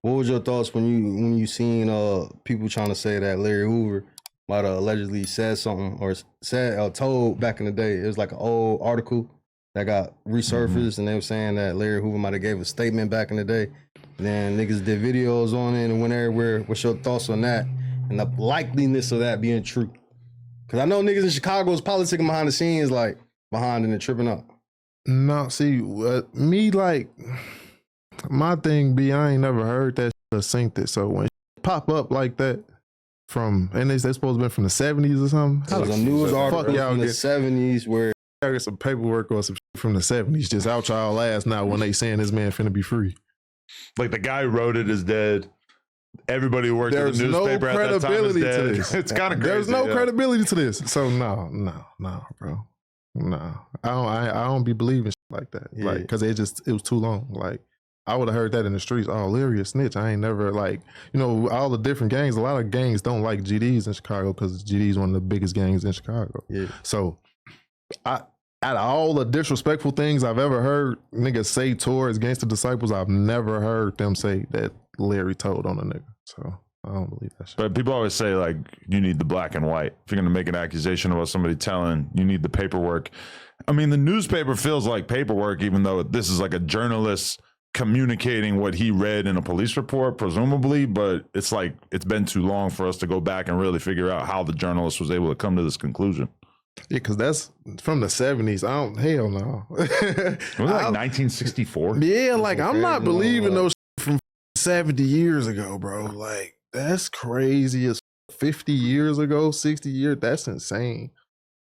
What was your thoughts when you seen people trying to say that Larry Hoover might have allegedly said something or said told back in the day? It was like an old article that got resurfaced, and they were saying that Larry Hoover might have gave a statement back in the day. And then niggas did videos on it and went everywhere. What's your thoughts on that and the likeliness of that being true? Because I know niggas in Chicago is politicking behind the scenes, like behind and tripping up. No, see, me like my thing be I ain't never heard that shit or synced it. So when it pop up like that from, and they supposed to be from the 70s or something. There was a news article from the 70s where I got some paperwork or some shit from the 70s just out y'all ass now when they saying this man finna be free. Like the guy who wrote it is dead. Everybody who worked at the newspaper at that time is dead. It's kind of crazy. There's no credibility to this. So no, bro. No. I don't be believing shit like that. Yeah. Like, cause it was too long. Like I would have heard that in the streets. Oh, Larry a snitch. I ain't never like, you know, all the different gangs. A lot of gangs don't like GDs in Chicago because GD is one of the biggest gangs in Chicago. Yeah. So out of all the disrespectful things I've ever heard niggas say towards Gangsta Disciples, I've never heard them say that Larry told on a nigga. So I don't believe that shit. But people always say, like, you need the black and white. If you're going to make an accusation about somebody telling, you need the paperwork. I mean, the newspaper feels like paperwork, even though this is like a journalist communicating what he read in a police report, presumably. But it's like, it's been too long for us to go back and really figure out how the journalist was able to come to this conclusion. Yeah, because that's from the 70s. Hell no. Was it like 1964? Yeah, like I'm not believing those from 70 years ago, bro. Like that's crazy as 50 years ago, 60 years. That's insane.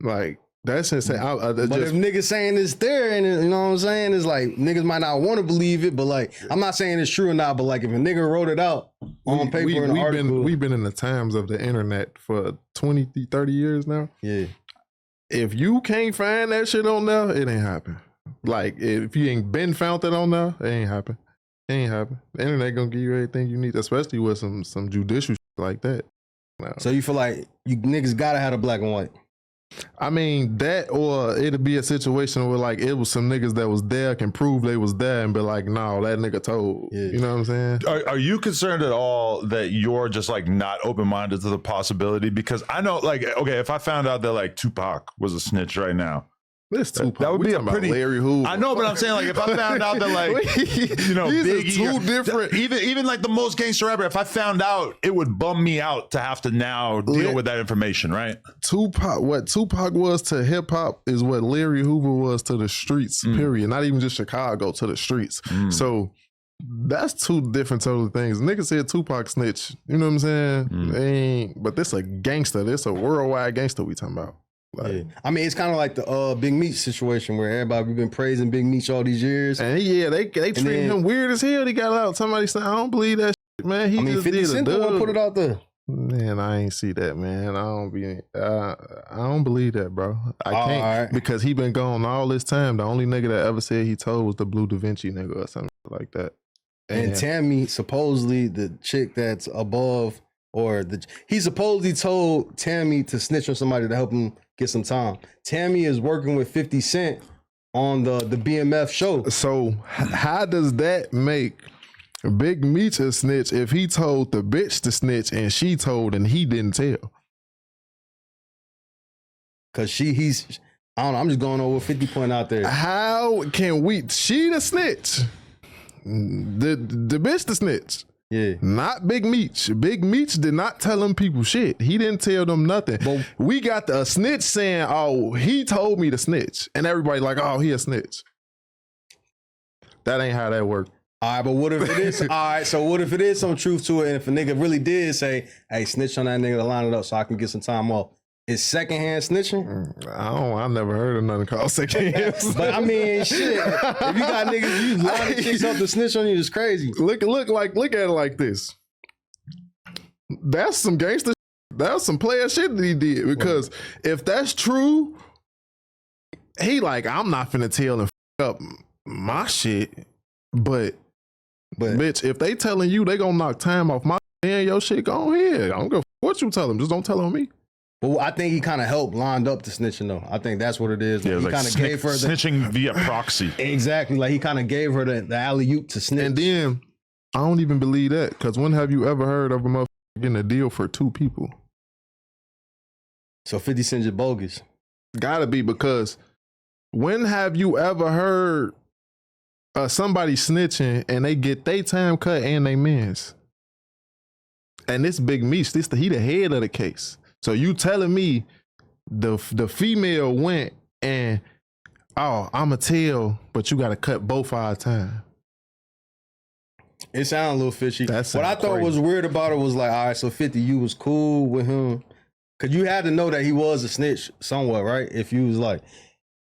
Like that's insane. But if niggas saying it's there, and you know what I'm saying, it's like niggas might not want to believe it, but like I'm not saying it's true or not, but like if a nigga wrote it out on paper in an article, we've been in the times of the internet for 20, 30 years now. Yeah. If you can't find that shit on there, it ain't happen. Like if you ain't been found that on there, it ain't happen. It ain't happen. The internet gonna give you everything you need, especially with some judicial shit like that. No. So you feel like you niggas gotta have a black and white? I mean that, or it'll be a situation where like it was some niggas that was there can prove they was there and be like, no, that nigga told. Yeah. You know what I'm saying? Are you concerned at all that you're just like not open-minded to the possibility? Because I know, like, okay, if I found out that like Tupac was a snitch right now, this Tupac, that would be a pretty Larry Hoover. I know, but I'm saying like if I found out that like you know these are two different. Even like the most gangster rapper, if I found out, it would bum me out to have to now deal with that information, right? Tupac, what Tupac was to hip hop is what Larry Hoover was to the streets. Period. Not even just Chicago, to the streets. So that's two different total things. Nigga said Tupac snitch. You know what I'm saying? They ain't, but this a gangster. This a worldwide gangster we talking about. Like, yeah. I mean, it's kind of like the Big Meech situation where everybody been praising Big Meech all these years. And yeah, they treating him weird as hell. He got out. Somebody said, I don't believe that shit, man. He just 50 did Cent the one put it out there. Man, I ain't see that, man. I don't believe that, bro. I can't because he been gone all this time. The only nigga that ever said he told was the Blue Da Vinci nigga or something like that. And Tammy, supposedly the chick that's above, he supposedly told Tammy to snitch on somebody to help him get some time. Tammy is working with 50 Cent on the BMF show. So how does that make Big Meech a snitch if he told the bitch to snitch and she told and he didn't tell? Cause he's I don't know, I'm just going over 50 point out there. How can she the snitch? The bitch the snitch. Yeah. Not Big Meech. Big Meech did not tell them people shit. He didn't tell them nothing. But we got a snitch saying, oh, he told me to snitch. And everybody like, oh, he a snitch. That ain't how that worked. All right, but what if it is? All right, so what if it is some truth to it? And if a nigga really did say, hey, snitch on that nigga to line it up so I can get some time off. Is secondhand snitching? I never heard of nothing called secondhand. But I mean, shit. If you got niggas, you lining chicks up to snitch on you, it's crazy. Look at it like this. That's some gangster. That's some player shit that he did. Because if that's true, he like, I'm not finna tell and up my shit. But bitch, if they telling you they gonna knock time off my and your shit, go ahead. I don't give what you tell them. Just don't tell on me. But I think he kind of helped lined up the snitching though. I think that's what it is. Like, he kind of gave her the snitching via proxy. Exactly. Like he kind of gave her the alley-oop to snitch. And then I don't even believe that. Because when have you ever heard of a motherfucker getting a deal for 2 people? So 50 Cent just bogus. Gotta be, because when have you ever heard somebody snitching and they get their time cut and they mins? And this Big Meech, he the head of the case. So you telling me the female went and, oh, I'ma tell, but you gotta cut both our time. It sounded a little fishy. That What sound I thought crazy. was weird about it was like, all right, so 50, you was cool with him. Cause you had to know that he was a snitch somewhat, right? If you was like,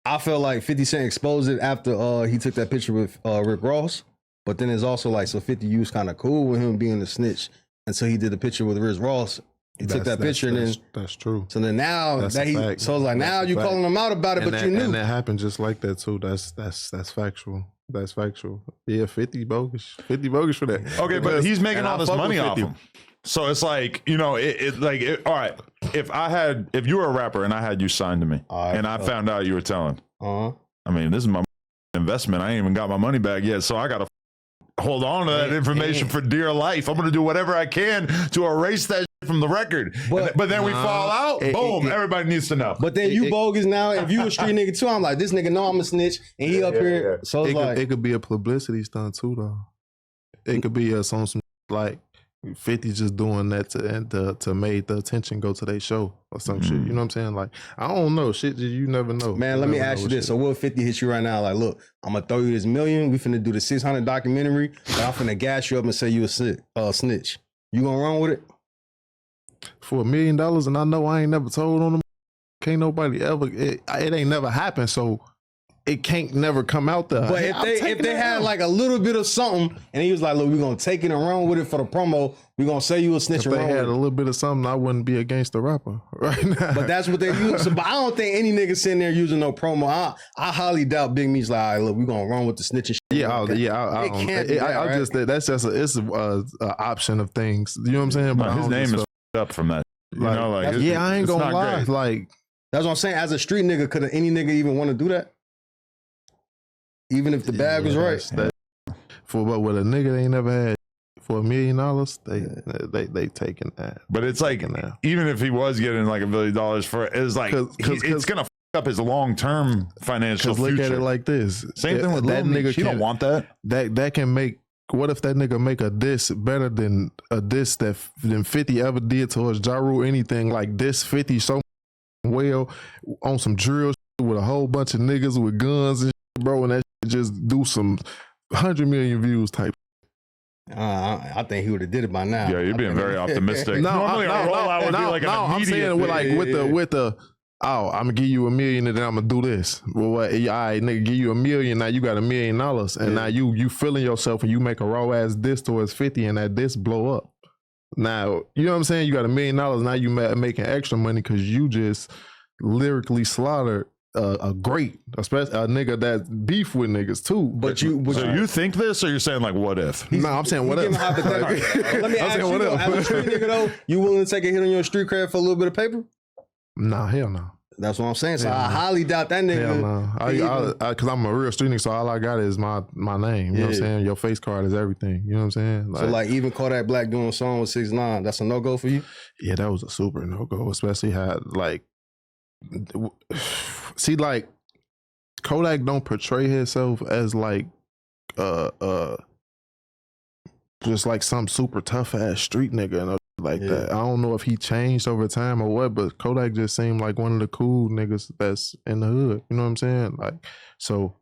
I felt like 50 Cent exposed it after he took that picture with Rick Ross. But then it's also like, so 50, you was kind of cool with him being a snitch. And so he did the picture with Rick Ross. He took that picture and then. That's true. So then now That's that a he, fact. so it's like That's now a you fact. calling him out about it, And but that, you knew. and that happened just like that too. That's factual. That's factual. Yeah, 50 bogus. 50 bogus for that. Okay, but Because- he's making and all I this fuck money with off 50. him. So it's like, you know, all right, if you were a rapper and I had you signed to me All right, and I found out you were telling, Uh-huh. I mean, this is my investment. I ain't even got my money back yet. So I got to hold on to that information for dear life. I'm going to do whatever I can to erase that shit from the record. But then we fall out. Boom. Everybody needs to know. But then you bogus now. If you a street nigga too, I'm like, this nigga know I'm a snitch and he up here. yeah. So it's like, It could be a publicity stunt too, though. It could be us on some like 50 just doing that to make the attention go to their show or some shit. You know what I'm saying? Like, I don't know. Shit, you never know. man, let me ask you this. So what 50 hit you right now? Like, look, I'm gonna throw you this $1 million. We finna do the 600 documentary, but I'm finna gas you up and say you a snitch. You gonna run with it? For $1 million, and I know I ain't never told on them. Can't nobody ever. It ain't never happened, so it can't never come out there. But if they had like a little bit of something, and he was like, look, we're gonna take it and run with it for the promo. We're gonna say you a snitch if and they run had with a it. little bit of something, I wouldn't be against the rapper right now. But that's what they use. So, but I don't think any nigga sitting there using no promo. I highly doubt Big Me's like, all right, look, we're gonna run with the snitching shit. That's just it's a option of things. You know what I'm saying? But his name is up from that. You know, like, I ain't it's gonna not lie. great. Like, That's what I'm saying. As a street nigga, could any nigga even want to do that? Even if the bag was right. But with a nigga they ain't never had for $1 million, they taking that. But it's like, now. even if he was getting like $1 million for it, it's like, it's going to f up his long-term financial future. Look at it like this. Same thing with that Lil nigga. Meech. He don't want that. That can make. What if that nigga make a diss better than a diss than 50 ever did towards Ja Rule? Anything like this 50 so well on some drill shit with a whole bunch of niggas with guns and shit, bro, and that shit just do some 100 million views type. I think he would have did it by now. Yeah, you're being very optimistic. No, Normally a rollout would be like an I'm immediate saying thing. with the oh, I'm gonna give you $1 million and then I'm gonna do this. Well, what? All right, nigga, give you $1 million. Now you got $1 million, and now you feeling yourself and you make a raw ass diss towards 50, and that diss blow up. Now you know what I'm saying. You got $1 million. Now you making extra money because you just lyrically slaughtered a great, especially a nigga that beef with niggas too. But you think this, or you're saying like, what if? No, I'm saying what if. Let me ask you, though, as a street nigga though, you willing to take a hit on your street cred for a little bit of paper? Nah, hell no. That's what I'm saying. So I highly doubt that nigga. Hell no. Because I'm a real street nigga, so all I got is my name. You know what I'm saying? Your face card is everything. You know what I'm saying? So like even Kodak Black doing a song with 6ix9ine, that's a no-go for you? Yeah, that was a super no-go, especially how like, see, like Kodak don't portray himself as like just like some super tough ass street nigga and like that. I don't know if he changed over time or what, but Kodak just seemed like one of the cool niggas that's in the hood. You know what I'm saying? Like, so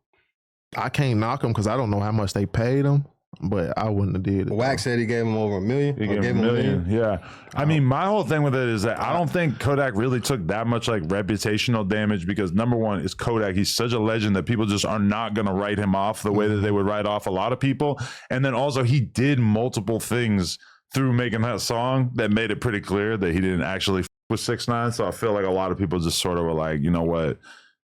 I can't knock him because I don't know how much they paid him, but I wouldn't have did it. Wax said he gave him over $1 million. He gave him $1 million. Yeah. I mean, my whole thing with it is that I don't think Kodak really took that much like reputational damage because number one is Kodak. He's such a legend that people just are not going to write him off the way that they would write off a lot of people. And then also he did multiple things through making that song that made it pretty clear that he didn't actually with 6ix9ine. So I feel like a lot of people just sort of were like, you know what?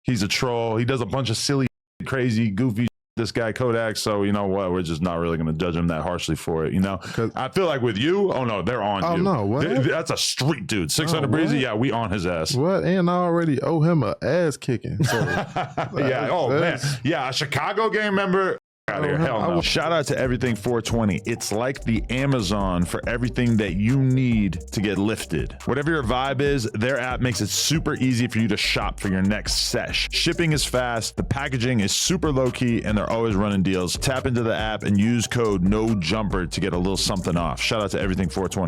He's a troll. He does a bunch of silly, crazy, goofy this guy Kodak, so you know what? We're just not really going to judge him that harshly for it, you know? I feel like with you, oh no, they're on you. Oh no, what? That's a street dude. 600Breezy, yeah, we on his ass. What? And I already owe him a ass kicking. So, yeah, oh man. Yeah, a Chicago game member Out of here. Hell no. Shout out to Everything 420. It's like the Amazon for everything that you need to get lifted. Whatever your vibe is, their app makes it super easy for you to shop for your next sesh. Shipping is fast, the packaging is super low key, and they're always running deals. Tap into the app and use code NOJUMPER to get a little something off. Shout out to Everything 420.